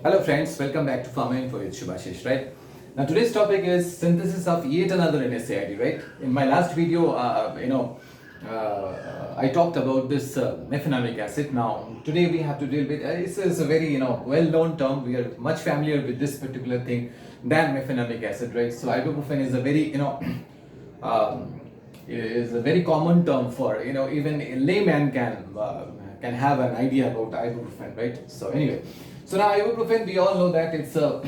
Hello friends, welcome back to Pharma-info with Shubhashish, right? Now today's topic is synthesis of yet another NSAID, right? In my last video, I talked about this mefenamic acid. Now today we have to deal with, it's a very, well-known term. We are much familiar with this particular thing than mefenamic acid, right? So ibuprofen is a very, is a very common term for, even a layman can have an idea about ibuprofen, right? So anyway, so now ibuprofen, we all know that it's a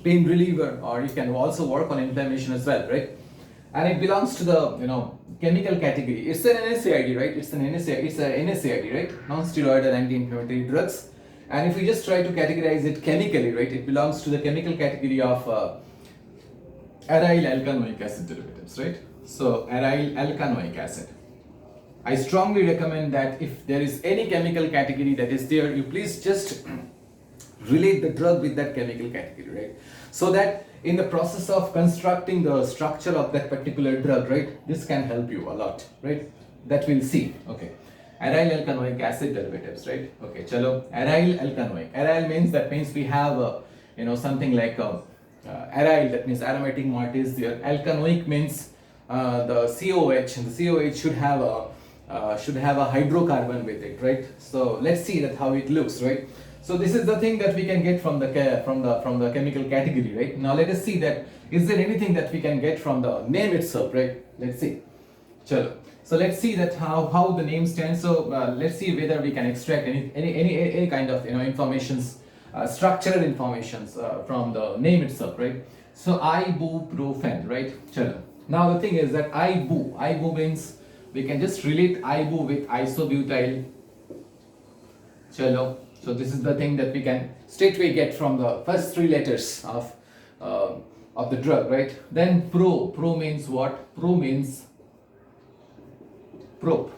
pain reliever, or you can also work on inflammation as well, right? And it belongs to the chemical category. It's an NSAID, right? It's a NSAID, right? Non-steroidal anti-inflammatory drugs. And if we just try to categorize it chemically, right, it belongs to the chemical category of aryl alkanoic acid derivatives, right? So aryl alkanoic acid. I strongly recommend that if there is any chemical category that is there, you please just relate the drug with that chemical category, right? So that in the process of constructing the structure of that particular drug, right, this can help you a lot, right? That we'll see. Okay. Aryl alkanoic acid derivatives, right? Okay, chalo. Aryl alkanoic. Aryl means we have something like aryl, that means aromatic moiety is there. Alkanoic means the COH, and the COH should have a hydrocarbon with it, right? So let's see that how it looks, right? So this is the thing that we can get from the chemical category, right? Now let us see that is there anything that we can get from the name itself, right? Let's see. Chalo. So let's see that how the name stands. So let's see whether we can extract any kind of informations, structural informations from the name itself, right? So ibuprofen, right? Chalo. Now the thing is that ibu means we can just relate ibu with isobutyl. Chalo. So this is the thing that we can straightway get from the first three letters of the drug, right? Then pro means what? Pro means prop.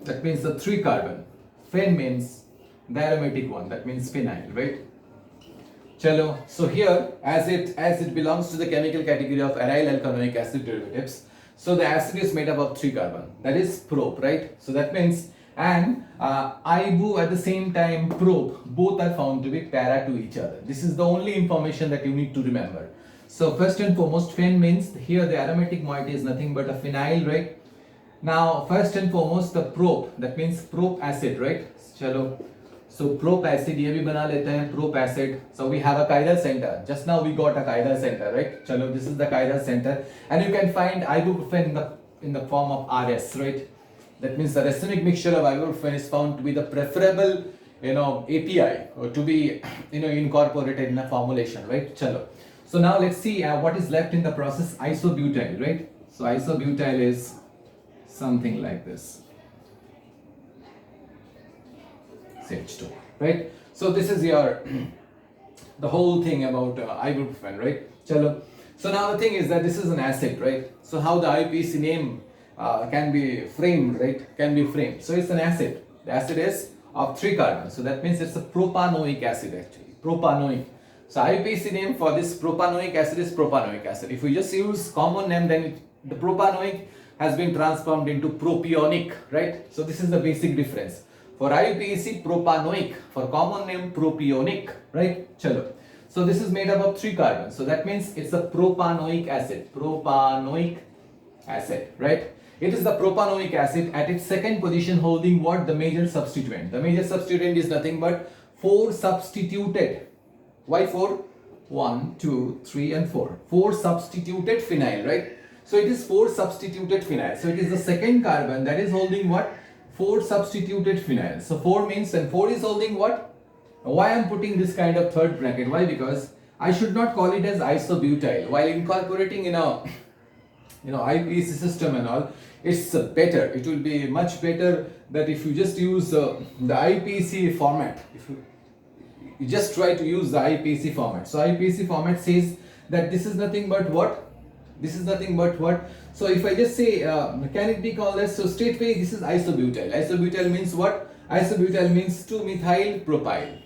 That means the 3 carbon. Fen means the aromatic one. That means phenyl, right? Chalo. So here, as it belongs to the chemical category of aryl alkanoic acid derivatives, so the acid is made up of 3 carbon. That is prop, right? So that means, and ibu at the same time prop, both are found to be para to each other. This is the only information that you need to remember. So first and foremost, fen means here the aromatic moiety is nothing but a phenyl, right? Now first and foremost the prop, that means prop acid, right? Chalo. So prop acid, ye bhi bana lete hain, prop acid. So we have a chiral center. Just now we got a chiral center, right? Chalo, this is the chiral center, and you can find ibuprofen in the form of RS, right? That means the racemic mixture of ibuprofen is found to be the preferable, API, or to be, incorporated in a formulation, right? Chalo. So now let's see what is left in the process. Isobutyl, right? So isobutyl is something like this. CH2, right? So this is your the whole thing about ibuprofen, right? Chalo. So now the thing is that this is an acid, right? So how the IUPAC name can be framed, right? Can be framed. So it's an acid. The acid is of 3 carbons. So that means it's a propanoic acid actually. Propanoic. So IUPAC name for this propanoic acid is propanoic acid. If we just use common name, then the propanoic has been transformed into propionic, right? So this is the basic difference. For IUPAC, propanoic. For common name, propionic, right? Chalo. So this is made up of 3 carbons. So that means it's a propanoic acid. Propanoic acid, right? It is the propanoic acid at its second position holding what? The major substituent. The major substituent is nothing but 4 substituted. Why 4? 1, 2, 3 and 4. 4 substituted phenyl, right? So it is 4 substituted phenyl. So it is the second carbon that is holding what? 4 substituted phenyl. So 4 means, and 4 is holding what? Why I am putting this kind of third bracket? Why? Because I should not call it as isobutyl. While incorporating in a IUPAC system and all, it's better. It will be much better that if you just use the IUPAC format. If you just try to use the IUPAC format. So IUPAC format says that this is nothing but what? This is nothing but what? So if I just say, can it be called as, so straightway this is isobutyl. Isobutyl means what? Isobutyl means 2-methyl propyl.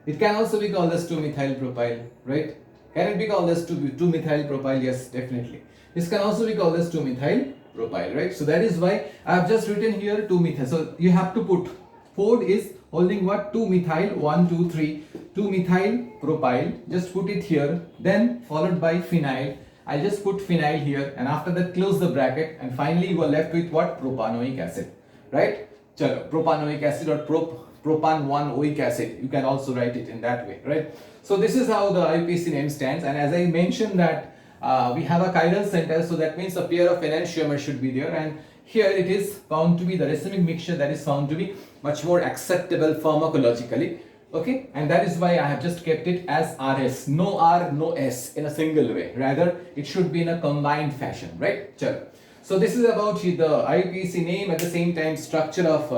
It can also be called as 2-methyl propyl, right? Can it be called as 2-methyl propyl? Yes, definitely. This can also be called as 2-methyl propyl, right? So that is why I have just written here 2-methyl. So you have to put 4 is holding what? 2 methyl, 1, 2, 3, 2 methyl propyl, just put it here, then followed by phenyl. I'll just put phenyl here, and after that close the bracket, and finally you are left with what? Propanoic acid, right? Chalo, propanoic acid or propan 1-oic acid, you can also write it in that way, right? So this is how the IUPAC name stands, and as I mentioned that we have a chiral center, so that means a pair of enantiomer should be there, and here it is found to be the racemic mixture that is found to be much more acceptable pharmacologically, okay, and that is why I have just kept it as RS, no R, no S in a single way, rather it should be in a combined fashion, right? Chalo. So this is about the IUPAC name, at the same time structure of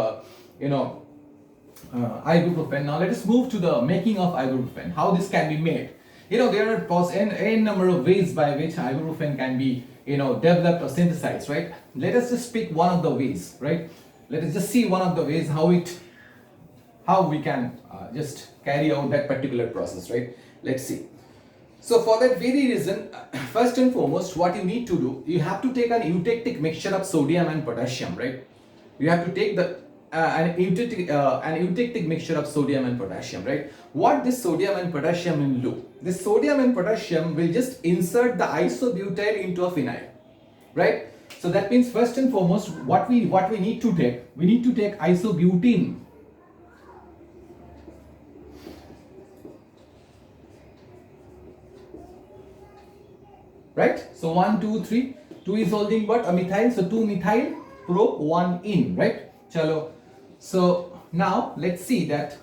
ibuprofen. Now let us move to the making of ibuprofen, how this can be made. There are a number of ways by which ibuprofen can be developed or synthesized, right? Let us just pick one of the ways, right? Let us just see one of the ways how we can just carry out that particular process, right? Let's see. So for that very reason, first and foremost, what you need to do, you have to take an eutectic mixture of sodium and potassium, right? You have to take an eutectic mixture of sodium and potassium, right? What this sodium and potassium will do? This sodium and potassium will just insert the isobutyl into a phenyl, right? So that means first and foremost, what we need to take, we need to take isobutene. Right? So 1, 2, 3, 2 is holding what? A methyl, so 2 methyl prop 1 in, right? Chalo. So now let's see that.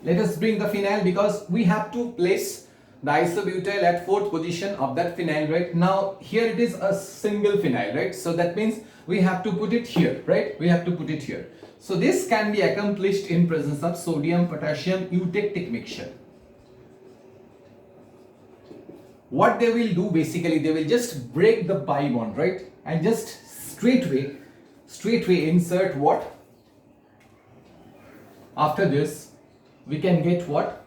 Let us bring the phenyl, because we have to place the isobutyl at 4th position of that phenyl, right? Now here it is a single phenyl, right? So that means we have to put it here, right? We have to put it here. So this can be accomplished in presence of sodium potassium eutectic mixture. What they will do, basically they will just break the pi bond, right? And just straightway insert what? After this we can get what?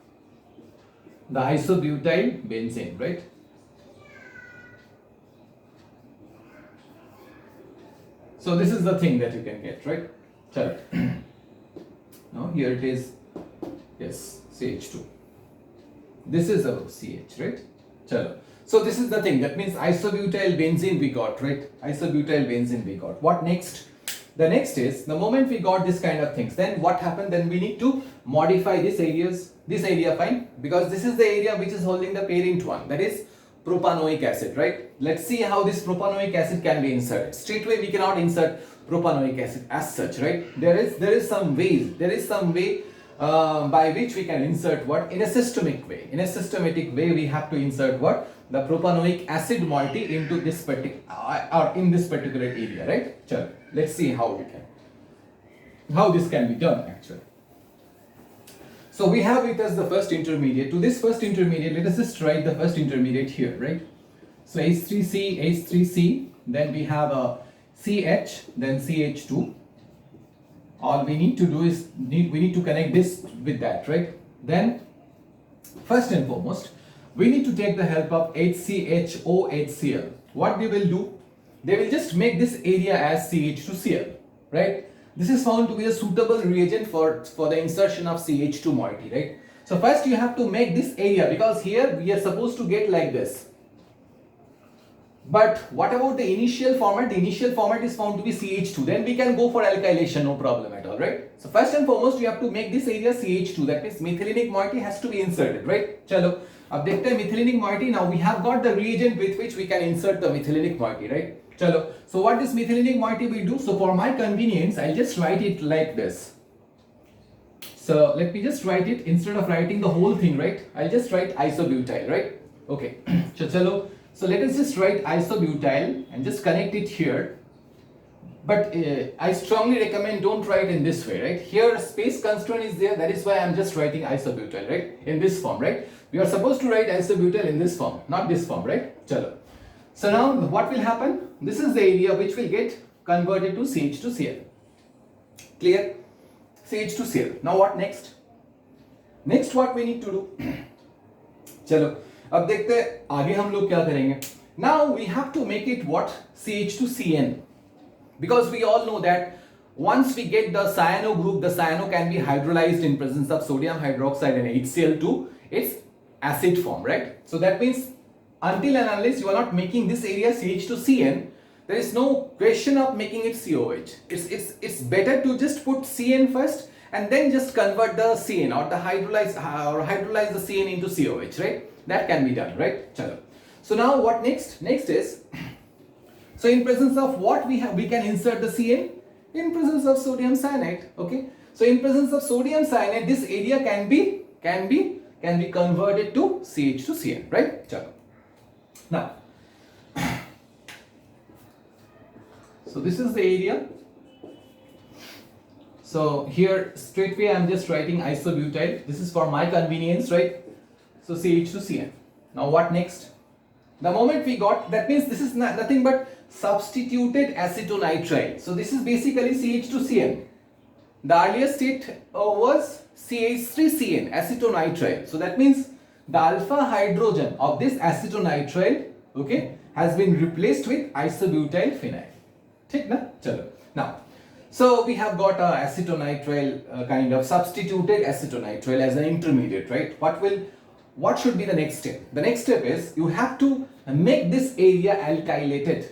The isobutyl benzene, right? So this is the thing that you can get, right? Chalo. Now here it is, yes, CH2. This is our CH, right? Chalo. So this is the thing, that means isobutyl benzene we got, right? Isobutyl benzene we got. What next? The next is, the moment we got this kind of things, then what happened? Then we need to modify this area, fine, because this is the area which is holding the parent one, that is propanoic acid, right? Let's see how this propanoic acid can be inserted. Straightway we cannot insert propanoic acid as such, right? There is some way by which we can insert what? In a systematic way we have to insert what? The propanoic acid moiety into this particular area, right? Chalo. Let's see how this can be done actually. So we have it as the first intermediate. To this first intermediate, let us just write the first intermediate here, right? So H3C, then we have a CH, then CH2. All we need to do is we need to connect this with that, right? Then first and foremost, we need to take the help of HCHOHCl. What they will do? They will just make this area as CH2Cl, right? This is found to be a suitable reagent for the insertion of CH2 moiety, right? So first you have to make this area, because here we are supposed to get like this. But what about the initial format? The initial format is found to be CH2. Then we can go for alkylation, no problem at all, right? So first and foremost, you have to make this area CH2. That means methylenic moiety has to be inserted, right? Chalo. Ab dekhte hain methylenic moiety. Now we have got the reagent with which we can insert the methylenic moiety, right? Chalo. So what this methylenic moiety will do? So for my convenience, I'll just write it like this. So let me just write it, instead of writing the whole thing, right? I'll just write isobutyl, right? Okay. So chalo. So let us just write isobutyl and just connect it here. But I strongly recommend don't write in this way, right? Here space constraint is there, that is why I'm just writing isobutyl, right? In this form, right? We are supposed to write isobutyl in this form, not this form, right? Chalo. So now what will happen? This is the area which will get converted to CH2Cl. Clear? CH2Cl. Now what next? Next what we need to do? Chalo. अब देखते हैं आगे हम लोग क्या करेंगे. Now we have to make it what? CH2CN, because we all know that once we get the cyano group, the cyano can be hydrolyzed in presence of sodium hydroxide and HCl to its acid form, right? So that means until and unless you are not making this area CH2CN, there is no question of making it COH. It's better to just put CN first and then just convert the CN or the hydrolyze the CN into COH, right? That can be done, right? Chalo. So now what next? Next is, so in presence of what we have, we can insert the CN in presence of sodium cyanide. Okay. So in presence of sodium cyanide, this area can be converted to CH2CN, right? Chalo. Now, so this is the area. So here straightway I'm just writing isobutyl. This is for my convenience, right? So CH2CN. Now what next? The moment we got, that means this is nothing but substituted acetonitrile. So this is basically CH2CN. The earlier state was CH3CN, acetonitrile. So that means the alpha hydrogen of this acetonitrile, okay, has been replaced with isobutyl phenyl. Take na? Chalo. Now, so we have got a acetonitrile kind of substituted acetonitrile as an intermediate, right? What should be the next step? The next step is you have to make this area alkylated.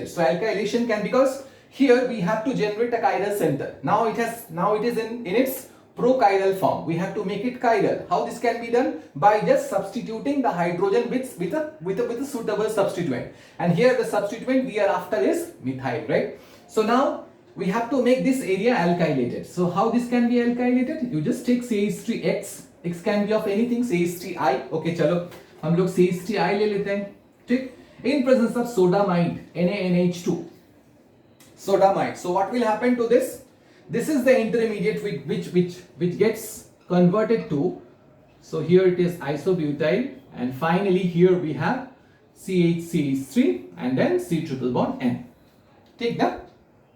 So alkylation can, because here we have to generate a chiral center. Now it is in its prochiral form. We have to make it chiral. How this can be done? By just substituting the hydrogen with a suitable substituent. And here the substituent we are after is methyl, right? So now we have to make this area alkylated. So how this can be alkylated? You just take CH3X. X can be of anything, CH3I. Okay, chalo. हम लोग CH3I ले लेते हैं, ठीक? In presence of sodamide, NaNH2. Sodamide. So what will happen to this? This is the intermediate which gets converted to. So here it is isobutyl, and finally here we have CH3 and then C triple bond N. Take that.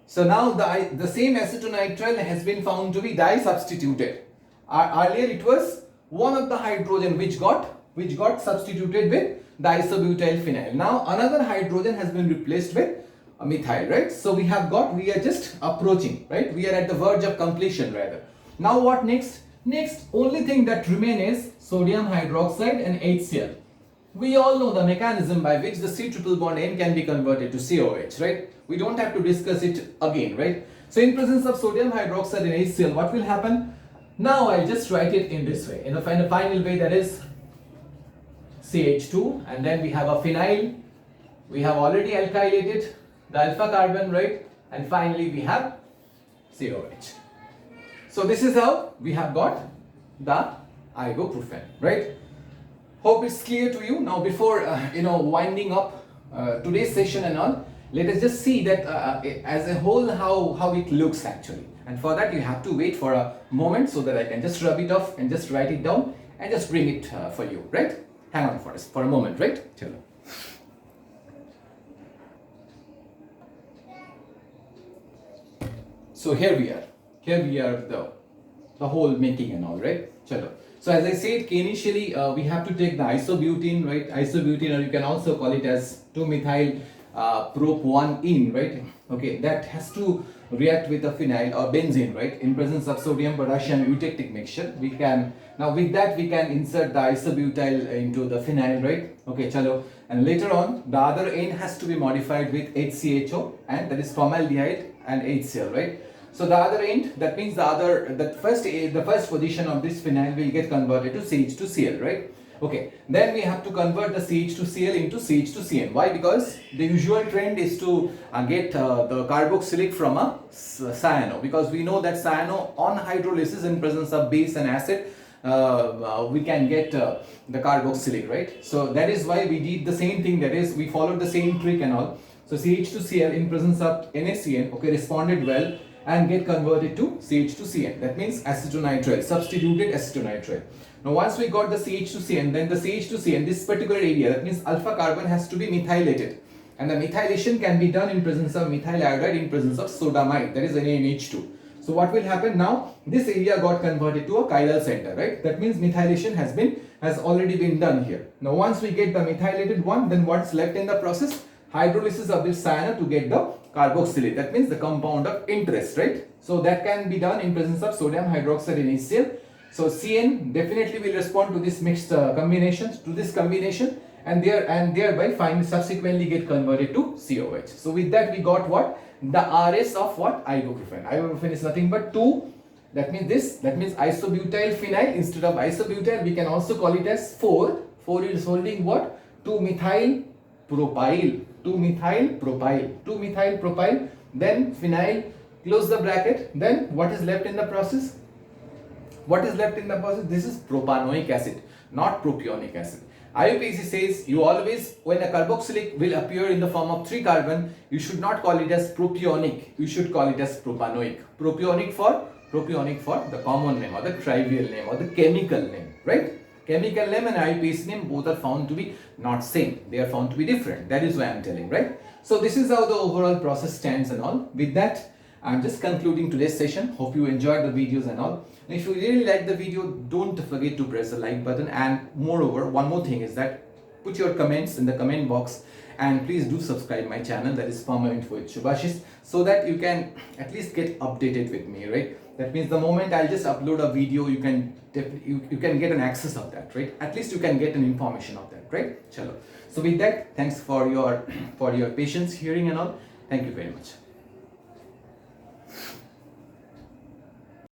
So now the same acetonitrile has been found to be di-substituted. Earlier it was one of the hydrogen which got substituted with diisobutyl phenyl. Now another hydrogen has been replaced with a methyl, right? So we are just approaching, right? We are at the verge of completion rather. Now what next? Next, only thing that remains is sodium hydroxide and HCl. We all know the mechanism by which the C triple bond N can be converted to COH, right? We don't have to discuss it again, right? So in presence of sodium hydroxide and HCl, what will happen? Now I'll just write it in this way, in the final way, that is CH2, and then we have a phenyl. We have already alkylated the alpha carbon, right? And finally we have COH. So this is how we have got the ibuprofen, right? Hope it's clear to you. Now before winding up today's session and all, let us just see that as a whole how it looks actually. And for that you have to wait for a moment so that I can just rub it off and just write it down and just bring it for you, right? Hang on for a moment, right? Chalo. So here we are the whole making and all, right? Chalo. So as I said, initially we have to take the isobutene, right? Isobutene, or you can also call it as 2-methyl prop 1-ene, right? Okay, that has to react with a phenyl or benzene, right? In presence of sodium potassium eutectic mixture, we can insert the isobutyl into the phenyl, right? Okay, chalo. And later on, the other end has to be modified with HCHO, and that is formaldehyde and HCl, right? So the other end, that means the first position of this phenyl will get converted to CH2Cl, right? Okay, then we have to convert the CH2Cl into CH2CN. Why? Because the usual trend is to get the carboxylic from a cyano, because we know that cyano on hydrolysis in presence of base and acid we can get the carboxylic, right? So that is why we did the same thing, that is we followed the same trick and all. So CH2Cl in presence of NaCN, okay, responded well and get converted to CH2CN. That means acetonitrile, substituted acetonitrile. Now once we got the CH2CN, then the CH2CN, this particular area, that means alpha carbon has to be methylated. And the methylation can be done in presence of methyl iodide in presence of sodamide, that is NaNH2. So what will happen now? This area got converted to a chiral center, right? That means methylation has already been done here. Now once we get the methylated one, then what's left in the process? hydrolysis of this cyano to get the carboxylate. That means the compound of interest, right? So that can be done in presence of sodium hydroxide in HCl. So CN definitely will respond to this mixed combinations, to this combination, and thereby subsequently get converted to COH. So with that we got what? The RS of what? Ibuprofen. Ibuprofen is nothing but 2. That means isobutyl phenyl. Instead of isobutyl, we can also call it as 4. 4 is holding what? 2-methyl propyl. 2-methyl propyl. 2-methyl propyl. Then phenyl. Close the bracket. Then what is left in the process? What is left in the process? This is propanoic acid, not propionic acid. IUPAC says you always, when a carboxylic will appear in the form of 3 carbon, you should not call it as propionic. You should call it as propanoic. Propionic for the common name or the trivial name or the chemical name, right? Chemical name and IUPAC name both are found to be not same. They are found to be different. That is why I am telling, right? So this is how the overall process stands and all. With that, I am just concluding today's session. Hope you enjoyed the videos and all. And if you really like the video, don't forget to press the like button. And moreover, one more thing is that put your comments in the comment box, and please do subscribe my channel, that is Pharma-info with Shubhashis, so that you can at least get updated with me, right? That means the moment I'll just upload a video, you can get an access of that, right? At least you can get an information of that, right? Chalo. So with that, thanks for your patience, hearing and all. Thank you very much.